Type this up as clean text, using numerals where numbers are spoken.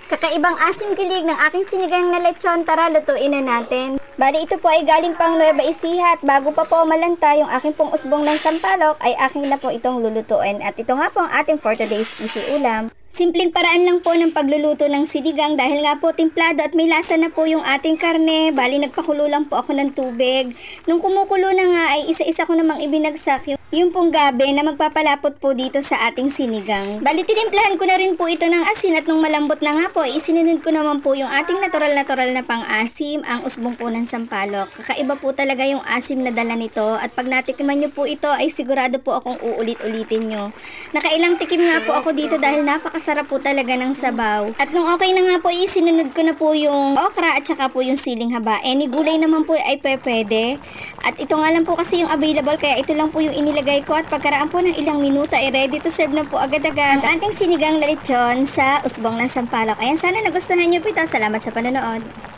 Kakaibang asim kilig ng aking sinigang na lechon, tara lutuin na natin. Bali ito po ay galing pang Nueva Ecija at bago pa po malanta yung aking pong usbong ng sampalok ay aking na po itong lulutuin. At ito nga po ang ating for today's easy ulam. Simpleng paraan lang po ng pagluluto ng sinigang dahil nga po timplado at may lasa na po yung ating karne. Bali nagpakulo lang po ako ng tubig. Nung kumukulo na nga ay isa-isa ko namang ibinagsak yung pong gabi na magpapalapot po dito sa ating sinigang. Bali tinimplahan ko na rin po ito ng asin at nung malambot na nga po ay isinunod ko naman po yung ating natural na pang-asim, ang usbong po ng sampalok. Kakaiba po talaga yung asim na dala nito at pag natikman nyo po ito ay sigurado po akong uulit-ulitin nyo. Nakailang tikim nga po ako dito dahil napakasarap po talaga ng sabaw. At nung okay na nga po, isinunod ko na po yung okra at saka po yung siling haba. Any gulay naman po ay pwede. At ito nga lang po kasi yung available kaya ito lang po yung inilagay ko at pagkaraan po ng ilang minuto ay ready to serve na po agad-agad ang ating sinigang na lechon sa usbong ng sampalok. Ayan, sana nagustuhan nyo po ito. Salamat sa panonood.